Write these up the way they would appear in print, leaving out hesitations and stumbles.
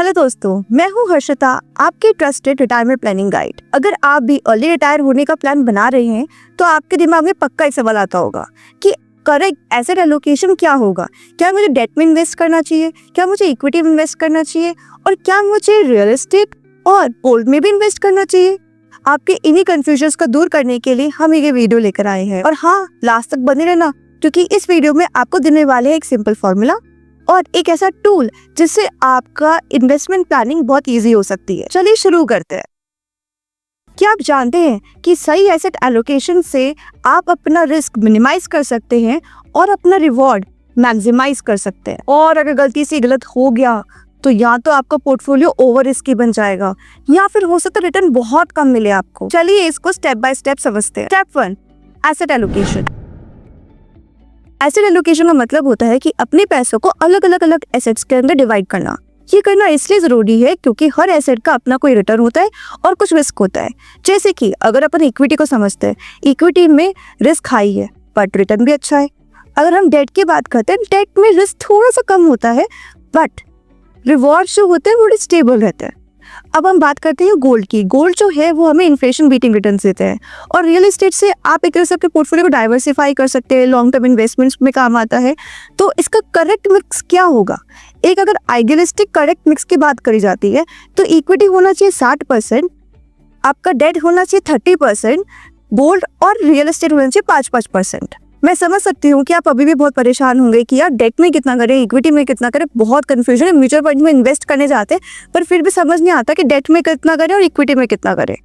Hello दोस्तों, मैं हूँ हर्षिता, आपके ट्रस्टेड रिटायरमेंट प्लानिंग गाइड। अगर आप भी अर्ली रिटायर होने का प्लान बना रहे हैं तो आपके दिमाग में पक्का एक सवाल आता होगा कि करेक्ट एसेट एलोकेशन क्या होगा। क्या मुझे डेट में इन्वेस्ट करना चाहिए, क्या मुझे इक्विटी में इन्वेस्ट करना चाहिए, और क्या मुझे रियल एस्टेट और गोल्ड में भी इन्वेस्ट करना चाहिए। आपके इन्हीं कंफ्यूजन्स को दूर करने के लिए हम ये वीडियो लेकर आए हैं। और हाँ, लास्ट तक बने रहना, क्योंकि इस वीडियो में आपको देने वाले हैं एक सिंपल फॉर्मूला और एक ऐसा टूल जिससे आपका इन्वेस्टमेंट प्लानिंग बहुत इजी हो सकती है। चलिए शुरू करते हैं। क्या आप जानते हैं कि सही एसेट एलोकेशन से आप अपना रिस्क मिनिमाइज कर सकते हैं और अपना रिवॉर्ड मैक्सिमाइज कर सकते हैं। और अगर गलती से गलत हो गया तो या तो आपका पोर्टफोलियो ओवर रिस्की बन जाएगा या फिर हो सकता है रिटर्न बहुत कम मिले आपको। चलिए इसको स्टेप बाय स्टेप समझते हैं। Step 1, asset allocation. Asset allocation का मतलब होता है कि अपने पैसों को अलग अलग एसेट्स के अंदर डिवाइड करना। ये करना इसलिए जरूरी है क्योंकि हर एसेट का अपना कोई रिटर्न होता है और कुछ रिस्क होता है। जैसे कि अगर अपन इक्विटी को समझते हैं, इक्विटी में रिस्क हाई है बट रिटर्न भी अच्छा है। अगर हम डेट की बात करते हैं, डेट में रिस्क थोड़ा सा कम होता है बट रिवॉर्ड जो होते हैं वो स्टेबल रहते हैं। अब हम बात करते हैं गोल्ड की। गोल्ड जो है वो हमें इन्फ्लेशन बीटिंग रिटर्न देते हैं। और रियल एस्टेट से आप एक तरह से अपने पोर्टफोलियो को डाइवर्सिफाई कर सकते हैं, लॉन्ग टर्म इन्वेस्टमेंट्स में काम आता है। तो इसका करेक्ट मिक्स क्या होगा? एक अगर आइडियलिस्टिक करेक्ट मिक्स की बात करी जाती है तो इक्विटी होना चाहिए 60%, आपका डेट होना चाहिए 30%, गोल्ड और रियल एस्टेट होना चाहिए 5%। मैं समझ सकती हूँ कि आप अभी भी बहुत परेशान होंगे कि यार डेट में कितना करें, इक्विटी में कितना करें। बहुत कंफ्यूजन है। म्यूचुअल फंड में इन्वेस्ट करने जाते हैं पर फिर भी समझ नहीं आता कि डेट में कितना करें और इक्विटी में कितना करें।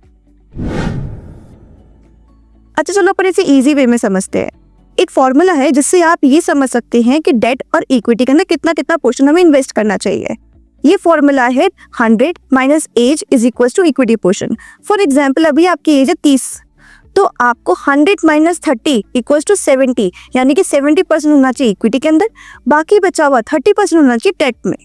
अच्छा चलो अपन इसे इजी वे में समझते हैं। एक फॉर्मूला है जिससे आप ये समझ सकते हैं कि डेट और इक्विटी के अंदर कितना कितना पोर्शन हमें इन्वेस्ट करना चाहिए। ये फॉर्मूला है 100 minus age is equal to equity portion. For example अभी आपकी एज है 30, तो आपको 100 माइनस 30 इक्वल्स टू 70, यानी कि 70% होना चाहिए इक्विटी के अंदर, बाकी बचा हुआ 30% होना चाहिए डेट में।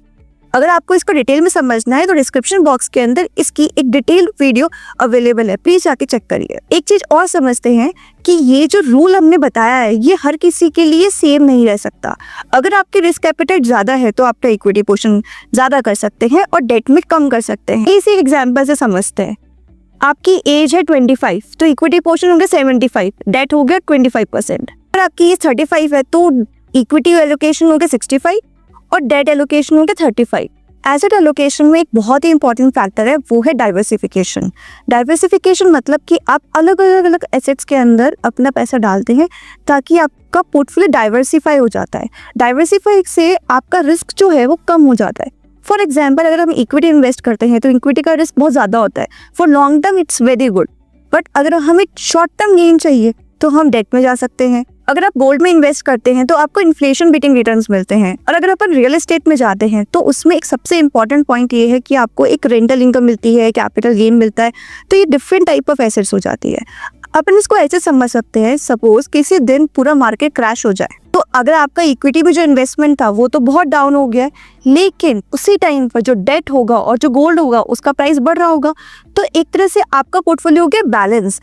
अगर आपको इसको डिटेल में समझना है तो डिस्क्रिप्शन बॉक्स के अंदर इसकी एक डिटेल वीडियो अवेलेबल है, प्लीज जाके चेक करिए। एक चीज और समझते हैं कि ये जो रूल हमने बताया है ये हर किसी के लिए सेम नहीं रह सकता। अगर आपकी रिस्क एपेटाइट ज्यादा है तो आपका इक्विटी पोर्शन ज्यादा कर सकते हैं और डेट में कम कर सकते हैं। इसी एग्जाम्पल से समझते हैं। आपकी एज है 25 तो इक्विटी पोर्शन हो गया 75, डेट हो गया 25%। अगर आपकी एज 35 है तो इक्विटी एलोकेशन हो गया 65 और डेट एलोकेशन हो गया 35। एसेट एलोकेशन में एक बहुत ही इंपॉर्टेंट फैक्टर है, वो है डाइवर्सिफिकेशन। डाइवर्सिफिकेशन मतलब कि आप अलग अलग एसेट्स के अंदर अपना पैसा डालते हैं ताकि आपका पोर्टफोलियो डाइवर्सिफाई हो जाता है। डाइवर्सिफाई से आपका रिस्क जो है वो कम हो जाता है। फॉर एग्जाम्पल अगर हम इक्विटी इन्वेस्ट करते हैं तो इक्विटी का रिस्क बहुत ज़्यादा होता है। For long term it's very good, but अगर हमें शॉर्ट टर्म गेन चाहिए तो हम डेट में जा सकते हैं। अगर आप गोल्ड में इन्वेस्ट करते हैं तो आपको इन्फ्लेशन बीटिंग रिटर्न्स मिलते हैं। और अगर अपन रियल एस्टेट में जाते हैं तो उसमें एक सबसे इंपॉर्टेंट पॉइंट ये है कि आपको एक रेंटल इनकम मिलती है, कैपिटल गेन मिलता है। तो ये डिफरेंट टाइप ऑफ एसेट्स हो जाती है। अपन इसको ऐसे समझ सकते हैं, सपोज किसी दिन पूरा मार्केट क्रैश हो जाए तो अगर आपका इक्विटी में जो इन्वेस्टमेंट था वो तो बहुत डाउन हो गया है, लेकिन उसी टाइम पर जो डेट होगा और जो गोल्ड होगा उसका प्राइस बढ़ रहा होगा, तो एक तरह से आपका पोर्टफोलियो हो गया बैलेंस।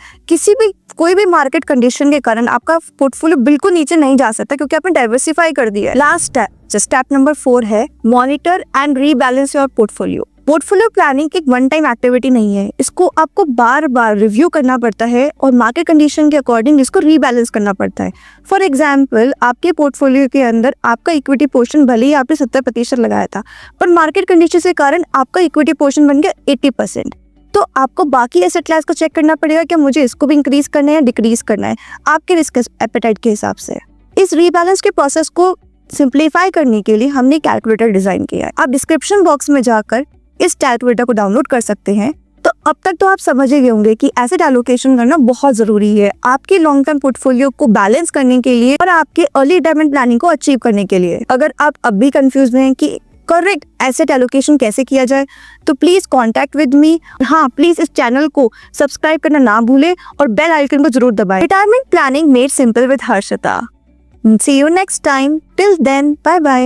कोई भी मार्केट कंडीशन के कारण आपका पोर्टफोलियो बिल्कुल नीचे नहीं जा सकता क्योंकि आपने डाइवर्सिफाई कर दिया है। लास्ट स्टेप नंबर 4 है monitor and rebalance your portfolio. Portfolio planning एक वन टाइम एक्टिविटी नहीं है, इसको आपको बार बार रिव्यू करना पड़ता है और मार्केट कंडीशन के अकॉर्डिंग इसको रीबैलेंस करना पड़ता है। फॉर एग्जाम्पल आपके पोर्टफोलियो के अंदर आपका इक्विटी पोर्शन भले ही आपने 70% लगाया था पर मार्केट कंडीशन के कारण आपका इक्विटी पोर्शन बन गया 80%। तो आपको बाकी एसेट क्लास को चेक करना पड़ेगा कि मुझे इसको भी इंक्रीज करना है या डिक्रीज करना है आपके रिस्क एपेटाइट के हिसाब से। इस रीबैलेंस के प्रोसेस को सिंप्लीफाई करने के लिए हमने कैलकुलेटर डिजाइन किया है। आप डिस्क्रिप्शन बॉक्स में जाकर इस कैलकुलेटर को डाउनलोड कर सकते हैं। तो अब तक तो आप समझ ही गए होंगे कि एसेट एलोकेशन करना बहुत जरूरी है आपके लॉन्ग टर्म पोर्टफोलियो को बैलेंस करने के लिए और आपके अर्ली रिटायरमेंट प्लानिंग को अचीव करने के लिए। अगर आप अब भी कंफ्यूज हैं कि करेक्ट एसेट एलोकेशन कैसे किया जाए तो प्लीज कांटेक्ट विद मी। हाँ, प्लीज इस चैनल को सब्सक्राइब करना ना भूलें और बेल आइकन को जरूर दबाएं। Retirement planning made simple with Harshita. See you next time. Till then, bye bye.